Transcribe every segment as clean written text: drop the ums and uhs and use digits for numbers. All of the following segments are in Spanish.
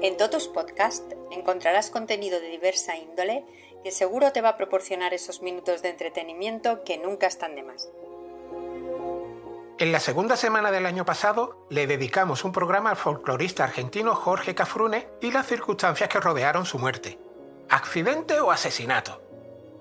En Totus Podcast encontrarás contenido de diversa índole que seguro te va a proporcionar esos minutos de entretenimiento que nunca están de más. En la segunda semana del año pasado le dedicamos un programa al folclorista argentino Jorge Cafrune y las circunstancias que rodearon su muerte. ¿Accidente o asesinato?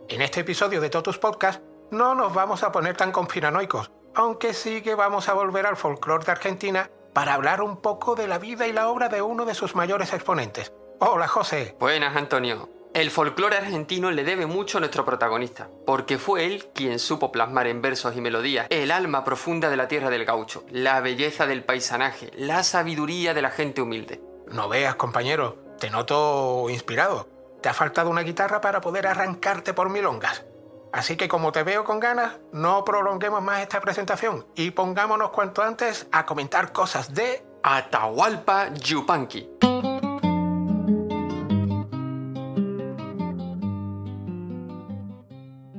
En este episodio de Totus Podcast no nos vamos a poner tan conspiranoicos, aunque sí que vamos a volver al folclore de Argentina para hablar un poco de la vida y la obra de uno de sus mayores exponentes. Hola, José. Buenas, Antonio. El folclore argentino le debe mucho a nuestro protagonista, porque fue él quien supo plasmar en versos y melodías el alma profunda de la tierra del gaucho, la belleza del paisanaje, la sabiduría de la gente humilde. No veas, compañero, te noto inspirado. Te ha faltado una guitarra para poder arrancarte por milongas. Así que como te veo con ganas, no prolonguemos más esta presentación y pongámonos cuanto antes a comentar cosas de Atahualpa Yupanqui.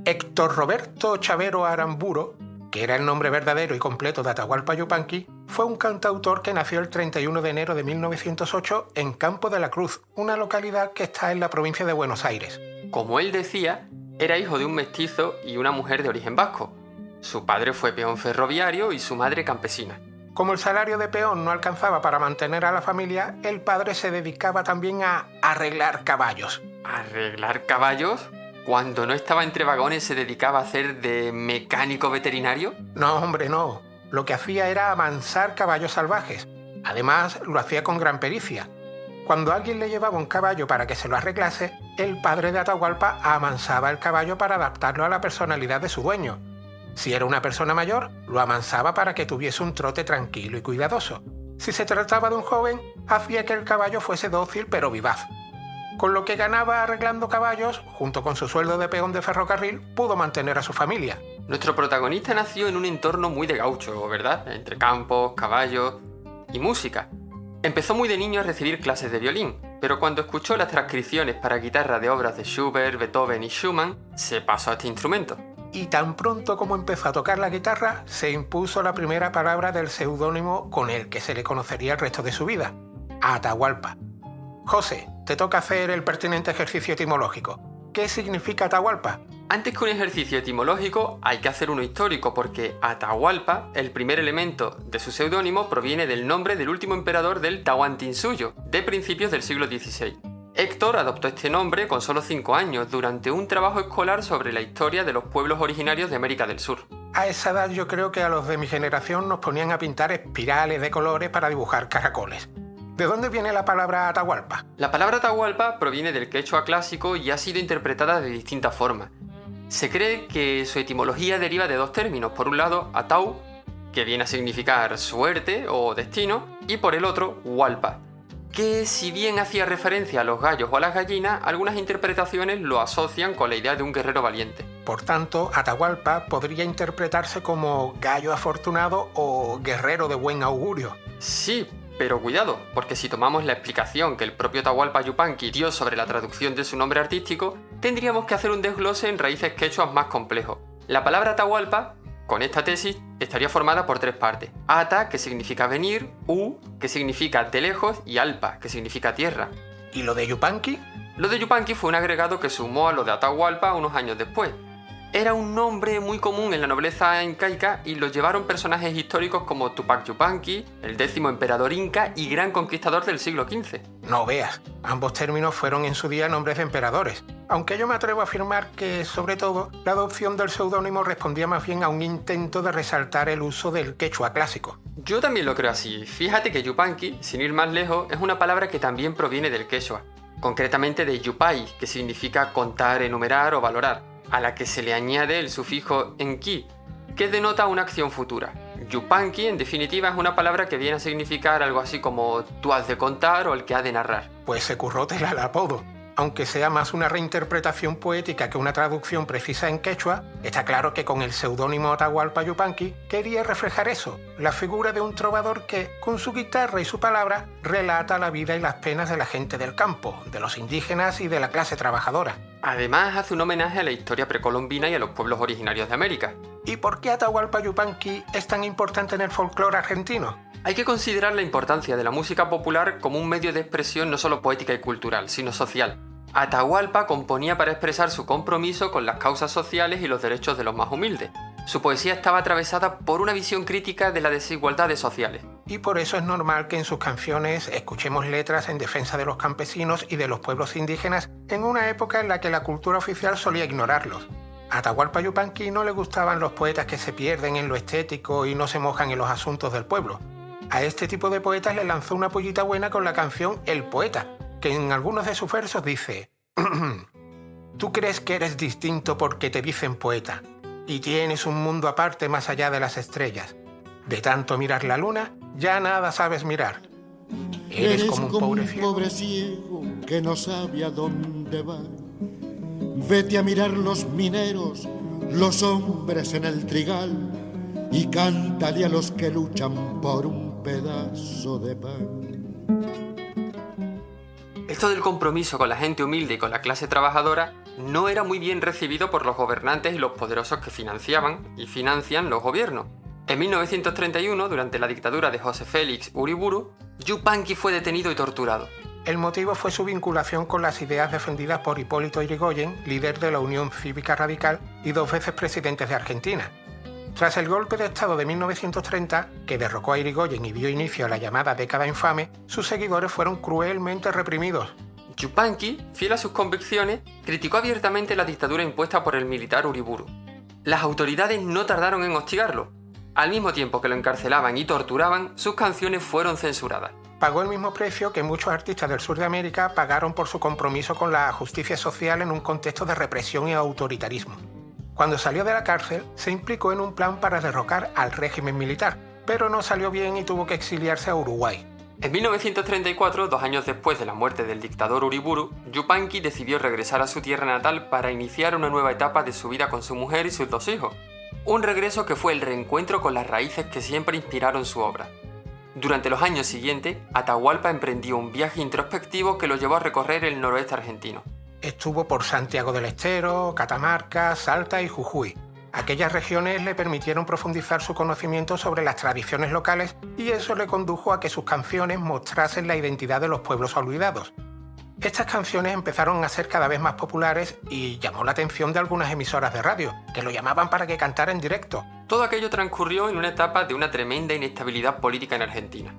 Héctor Roberto Chavero Aramburo, que era el nombre verdadero y completo de Atahualpa Yupanqui, fue un cantautor que nació el 31 de enero de 1908 en Campo de la Cruz, una localidad que está en la provincia de Buenos Aires. Como él decía, era hijo de un mestizo y una mujer de origen vasco. Su padre fue peón ferroviario y su madre campesina. Como el salario de peón no alcanzaba para mantener a la familia, el padre se dedicaba también a arreglar caballos. ¿Arreglar caballos? ¿Cuando no estaba entre vagones se dedicaba a hacer de mecánico veterinario? No, hombre, no. Lo que hacía era amansar caballos salvajes. Además, lo hacía con gran pericia. Cuando alguien le llevaba un caballo para que se lo arreglase, el padre de Atahualpa amansaba el caballo para adaptarlo a la personalidad de su dueño. Si era una persona mayor, lo amansaba para que tuviese un trote tranquilo y cuidadoso. Si se trataba de un joven, hacía que el caballo fuese dócil pero vivaz. Con lo que ganaba arreglando caballos, junto con su sueldo de peón de ferrocarril, pudo mantener a su familia. Nuestro protagonista nació en un entorno muy de gaucho, ¿verdad? Entre campos, caballos y música. Empezó muy de niño a recibir clases de violín, pero cuando escuchó las transcripciones para guitarra de obras de Schubert, Beethoven y Schumann, se pasó a este instrumento. Y tan pronto como empezó a tocar la guitarra, se impuso la primera palabra del seudónimo con el que se le conocería el resto de su vida: Atahualpa. José, te toca hacer el pertinente ejercicio etimológico. ¿Qué significa Atahualpa? Antes que un ejercicio etimológico hay que hacer uno histórico, porque Atahualpa, el primer elemento de su seudónimo, proviene del nombre del último emperador del Tahuantinsuyo, de principios del siglo XVI. Héctor adoptó este nombre con solo 5 años, durante un trabajo escolar sobre la historia de los pueblos originarios de América del Sur. A esa edad yo creo que a los de mi generación nos ponían a pintar espirales de colores para dibujar caracoles. ¿De dónde viene la palabra Atahualpa? La palabra Atahualpa proviene del quechua clásico y ha sido interpretada de distintas formas. Se cree que su etimología deriva de dos términos. Por un lado, Atau, que viene a significar suerte o destino, y por el otro, Hualpa, que si bien hacía referencia a los gallos o a las gallinas, algunas interpretaciones lo asocian con la idea de un guerrero valiente. Por tanto, Atahualpa podría interpretarse como gallo afortunado o guerrero de buen augurio. Sí, pero cuidado, porque si tomamos la explicación que el propio Atahualpa Yupanqui dio sobre la traducción de su nombre artístico, tendríamos que hacer un desglose en raíces quechuas más complejo. La palabra Atahualpa, con esta tesis, estaría formada por 3 partes. Ata, que significa venir, U, que significa de lejos, y Alpa, que significa tierra. ¿Y lo de Yupanqui? Lo de Yupanqui fue un agregado que sumó a lo de Atahualpa unos años después. Era un nombre muy común en la nobleza incaica y lo llevaron personajes históricos como Tupac Yupanqui, el 10º emperador inca y gran conquistador del siglo XV. No veas, ambos términos fueron en su día nombres de emperadores, aunque yo me atrevo a afirmar que, sobre todo, la adopción del seudónimo respondía más bien a un intento de resaltar el uso del quechua clásico. Yo también lo creo así. Fíjate que Yupanqui, sin ir más lejos, es una palabra que también proviene del quechua, concretamente de yupay, que significa contar, enumerar o valorar, a la que se le añade el sufijo enqui, que denota una acción futura. Yupanqui, en definitiva, es una palabra que viene a significar algo así como tú has de contar o el que ha de narrar. Pues se curró tela el apodo. Aunque sea más una reinterpretación poética que una traducción precisa en quechua, está claro que con el seudónimo Atahualpa Yupanqui quería reflejar eso, la figura de un trovador que, con su guitarra y su palabra, relata la vida y las penas de la gente del campo, de los indígenas y de la clase trabajadora. Además, hace un homenaje a la historia precolombina y a los pueblos originarios de América. ¿Y por qué Atahualpa Yupanqui es tan importante en el folclore argentino? Hay que considerar la importancia de la música popular como un medio de expresión no solo poética y cultural, sino social. Atahualpa componía para expresar su compromiso con las causas sociales y los derechos de los más humildes. Su poesía estaba atravesada por una visión crítica de las desigualdades sociales. Y por eso es normal que en sus canciones escuchemos letras en defensa de los campesinos y de los pueblos indígenas en una época en la que la cultura oficial solía ignorarlos. A Atahualpa Yupanqui no le gustaban los poetas que se pierden en lo estético y no se mojan en los asuntos del pueblo. A este tipo de poetas le lanzó una pollita buena con la canción El Poeta, que en algunos de sus versos dice: Tú crees que eres distinto porque te dicen poeta, y tienes un mundo aparte más allá de las estrellas. De tanto mirar la luna, ya nada sabes mirar. Eres como un pobre ciego que no sabe a dónde va. Vete a mirar los mineros, los hombres en el trigal, y cántale a los que luchan por un pedazo de pan. Esto del compromiso con la gente humilde y con la clase trabajadora no era muy bien recibido por los gobernantes y los poderosos que financiaban y financian los gobiernos. En 1931, durante la dictadura de José Félix Uriburu, Yupanqui fue detenido y torturado. El motivo fue su vinculación con las ideas defendidas por Hipólito Yrigoyen, líder de la Unión Cívica Radical y 2 veces presidente de Argentina. Tras el golpe de Estado de 1930, que derrocó a Yrigoyen y dio inicio a la llamada década infame, sus seguidores fueron cruelmente reprimidos. Yupanqui, fiel a sus convicciones, criticó abiertamente la dictadura impuesta por el militar Uriburu. Las autoridades no tardaron en hostigarlo. Al mismo tiempo que lo encarcelaban y torturaban, sus canciones fueron censuradas. Pagó el mismo precio que muchos artistas del sur de América pagaron por su compromiso con la justicia social en un contexto de represión y autoritarismo. Cuando salió de la cárcel, se implicó en un plan para derrocar al régimen militar, pero no salió bien y tuvo que exiliarse a Uruguay. En 1934, 2 años después de la muerte del dictador Uriburu, Yupanqui decidió regresar a su tierra natal para iniciar una nueva etapa de su vida con su mujer y sus 2 hijos. Un regreso que fue el reencuentro con las raíces que siempre inspiraron su obra. Durante los años siguientes, Atahualpa emprendió un viaje introspectivo que lo llevó a recorrer el noroeste argentino. Estuvo por Santiago del Estero, Catamarca, Salta y Jujuy. Aquellas regiones le permitieron profundizar su conocimiento sobre las tradiciones locales y eso le condujo a que sus canciones mostrasen la identidad de los pueblos olvidados. Estas canciones empezaron a ser cada vez más populares y llamó la atención de algunas emisoras de radio, que lo llamaban para que cantara en directo. Todo aquello transcurrió en una etapa de una tremenda inestabilidad política en Argentina.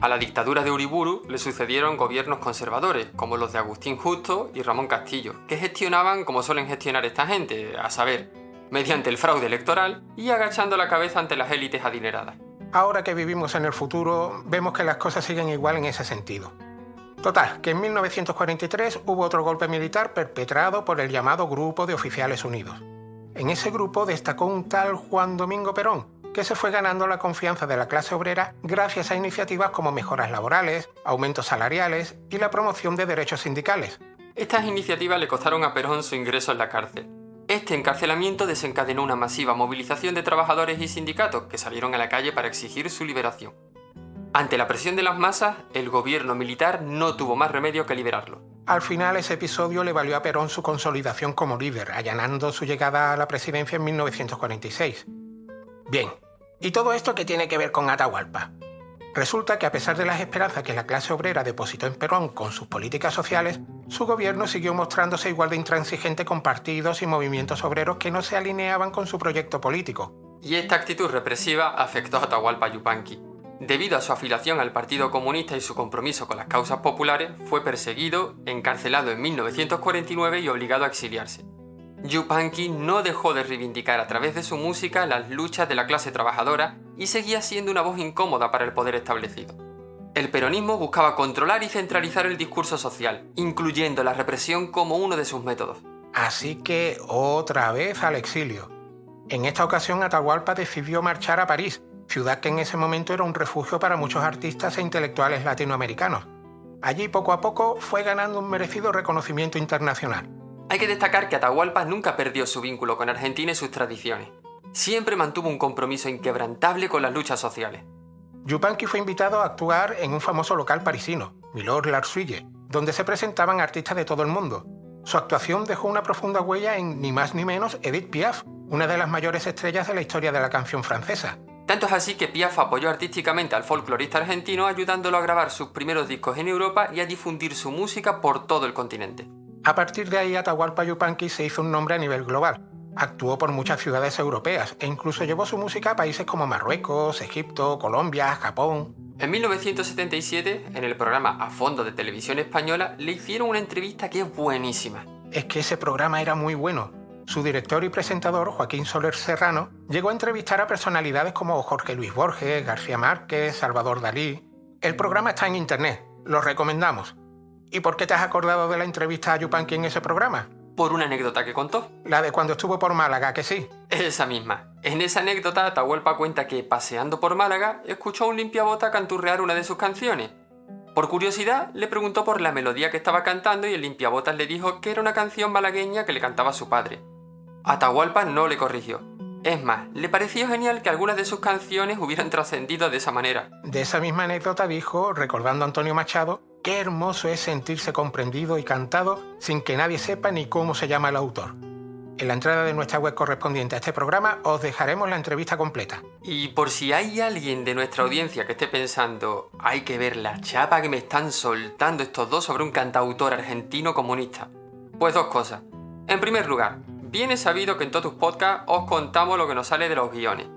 A la dictadura de Uriburu le sucedieron gobiernos conservadores, como los de Agustín Justo y Ramón Castillo, que gestionaban como suelen gestionar esta gente, a saber, mediante el fraude electoral y agachando la cabeza ante las élites adineradas. Ahora que vivimos en el futuro, vemos que las cosas siguen igual en ese sentido. Total, que en 1943 hubo otro golpe militar perpetrado por el llamado Grupo de Oficiales Unidos. En ese grupo destacó un tal Juan Domingo Perón, que se fue ganando la confianza de la clase obrera gracias a iniciativas como mejoras laborales, aumentos salariales y la promoción de derechos sindicales. Estas iniciativas le costaron a Perón su ingreso en la cárcel. Este encarcelamiento desencadenó una masiva movilización de trabajadores y sindicatos que salieron a la calle para exigir su liberación. Ante la presión de las masas, el gobierno militar no tuvo más remedio que liberarlo. Al final, ese episodio le valió a Perón su consolidación como líder, allanando su llegada a la presidencia en 1946. Bien, ¿y todo esto qué tiene que ver con Atahualpa? Resulta que a pesar de las esperanzas que la clase obrera depositó en Perón con sus políticas sociales, su gobierno siguió mostrándose igual de intransigente con partidos y movimientos obreros que no se alineaban con su proyecto político. Y esta actitud represiva afectó a Atahualpa Yupanqui. Debido a su afiliación al Partido Comunista y su compromiso con las causas populares, fue perseguido, encarcelado en 1949 y obligado a exiliarse. Yupanqui no dejó de reivindicar a través de su música las luchas de la clase trabajadora y seguía siendo una voz incómoda para el poder establecido. El peronismo buscaba controlar y centralizar el discurso social, incluyendo la represión como uno de sus métodos. Así que otra vez al exilio. En esta ocasión Atahualpa decidió marchar a París, ciudad que en ese momento era un refugio para muchos artistas e intelectuales latinoamericanos. Allí poco a poco fue ganando un merecido reconocimiento internacional. Hay que destacar que Atahualpa nunca perdió su vínculo con Argentina y sus tradiciones. Siempre mantuvo un compromiso inquebrantable con las luchas sociales. Yupanqui fue invitado a actuar en un famoso local parisino, Milord Larsuille, donde se presentaban artistas de todo el mundo. Su actuación dejó una profunda huella en ni más ni menos Edith Piaf, una de las mayores estrellas de la historia de la canción francesa. Tanto es así que Piaf apoyó artísticamente al folclorista argentino, ayudándolo a grabar sus primeros discos en Europa y a difundir su música por todo el continente. A partir de ahí, Atahualpa Yupanqui se hizo un nombre a nivel global. Actuó por muchas ciudades europeas e incluso llevó su música a países como Marruecos, Egipto, Colombia, Japón. En 1977, en el programa A Fondo de Televisión Española, le hicieron una entrevista que es buenísima. Es que ese programa era muy bueno. Su director y presentador, Joaquín Soler Serrano, llegó a entrevistar a personalidades como Jorge Luis Borges, García Márquez, Salvador Dalí. El programa está en internet, lo recomendamos. ¿Y por qué te has acordado de la entrevista a Yupanqui en ese programa? Por una anécdota que contó. La de cuando estuvo por Málaga, que sí. Esa misma. En esa anécdota, Atahualpa cuenta que, paseando por Málaga, escuchó a un limpiabota canturrear una de sus canciones. Por curiosidad, le preguntó por la melodía que estaba cantando y el limpiabotas le dijo que era una canción malagueña que le cantaba su padre. Atahualpa no le corrigió. Es más, le pareció genial que algunas de sus canciones hubieran trascendido de esa manera. De esa misma anécdota dijo, recordando a Antonio Machado, qué hermoso es sentirse comprendido y cantado sin que nadie sepa ni cómo se llama el autor. En la entrada de nuestra web correspondiente a este programa os dejaremos la entrevista completa. Y por si hay alguien de nuestra audiencia que esté pensando, hay que ver la chapa que me están soltando estos dos sobre un cantautor argentino comunista. Pues dos cosas. En primer lugar, bien es sabido que en todos tus podcasts os contamos lo que nos sale de los guiones.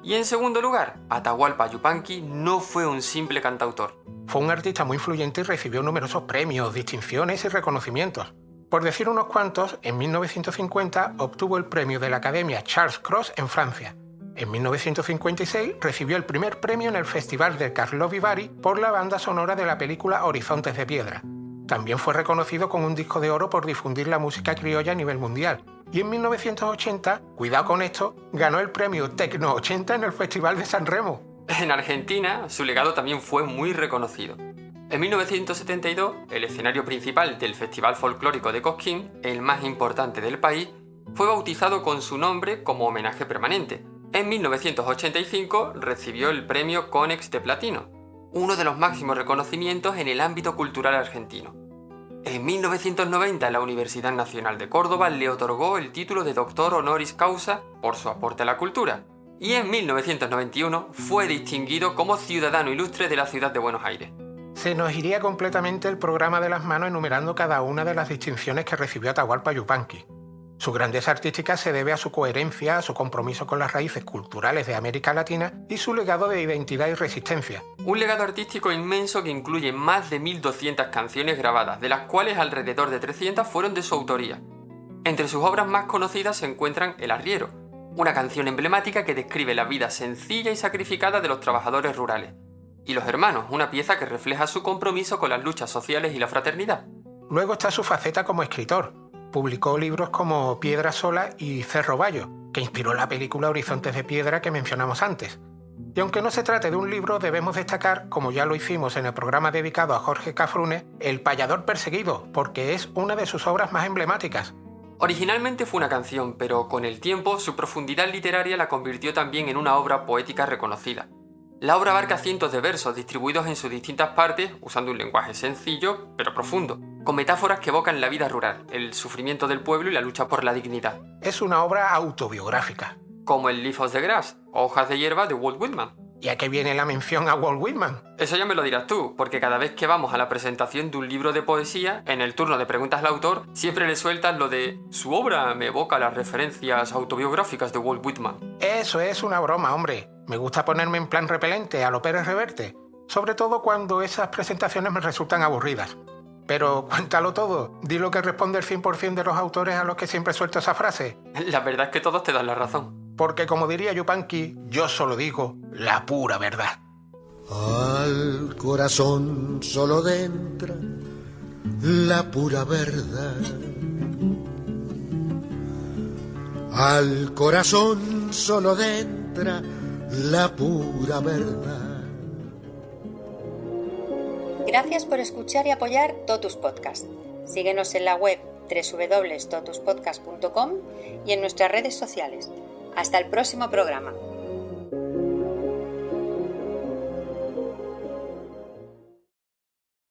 Y en segundo lugar, Atahualpa Yupanqui no fue un simple cantautor. Fue un artista muy influyente y recibió numerosos premios, distinciones y reconocimientos. Por decir unos cuantos, en 1950 obtuvo el premio de la Academia Charles Cros en Francia. En 1956 recibió el primer premio en el Festival de Karlovy Vary por la banda sonora de la película Horizontes de Piedra. También fue reconocido con un disco de oro por difundir la música criolla a nivel mundial. Y en 1980, cuidado con esto, ganó el premio Tecno 80 en el Festival de San Remo. En Argentina, su legado también fue muy reconocido. En 1972, el escenario principal del Festival Folclórico de Cosquín, el más importante del país, fue bautizado con su nombre como homenaje permanente. En 1985 recibió el premio Conex de Platino, uno de los máximos reconocimientos en el ámbito cultural argentino. En 1990 la Universidad Nacional de Córdoba le otorgó el título de doctor honoris causa por su aporte a la cultura. Y en 1991 fue distinguido como ciudadano ilustre de la ciudad de Buenos Aires. Se nos iría completamente el programa de las manos enumerando cada una de las distinciones que recibió Atahualpa Yupanqui. Su grandeza artística se debe a su coherencia, a su compromiso con las raíces culturales de América Latina y su legado de identidad y resistencia. Un legado artístico inmenso que incluye más de 1.200 canciones grabadas, de las cuales alrededor de 300 fueron de su autoría. Entre sus obras más conocidas se encuentran El Arriero, una canción emblemática que describe la vida sencilla y sacrificada de los trabajadores rurales, y Los Hermanos, una pieza que refleja su compromiso con las luchas sociales y la fraternidad. Luego está su faceta como escritor. Publicó libros como Piedra Sola y Cerro Bayo, que inspiró la película Horizontes de Piedra que mencionamos antes. Y aunque no se trate de un libro, debemos destacar, como ya lo hicimos en el programa dedicado a Jorge Cafrune, El Payador Perseguido, porque es una de sus obras más emblemáticas. Originalmente fue una canción, pero con el tiempo su profundidad literaria la convirtió también en una obra poética reconocida. La obra abarca cientos de versos distribuidos en sus distintas partes, usando un lenguaje sencillo, pero profundo, con metáforas que evocan la vida rural, el sufrimiento del pueblo y la lucha por la dignidad. Es una obra autobiográfica. Como el Leaf of the Grass, Hojas de hierba de Walt Whitman. ¿Y a qué viene la mención a Walt Whitman? Eso ya me lo dirás tú, porque cada vez que vamos a la presentación de un libro de poesía, en el turno de preguntas al autor, siempre le sueltan lo de «Su obra me evoca las referencias autobiográficas de Walt Whitman». Eso es una broma, hombre. Me gusta ponerme en plan repelente a lo Pérez Reverte, sobre todo cuando esas presentaciones me resultan aburridas. Pero cuéntalo todo, di lo que responde el 100% de los autores a los que siempre suelto esa frase. La verdad es que todos te dan la razón. Porque como diría Yupanqui, yo solo digo la pura verdad. Al corazón solo entra la pura verdad. Al corazón solo entra la pura verdad. Gracias por escuchar y apoyar Totus Podcast. Síguenos en la web www.totuspodcast.com y en nuestras redes sociales. Hasta el próximo programa.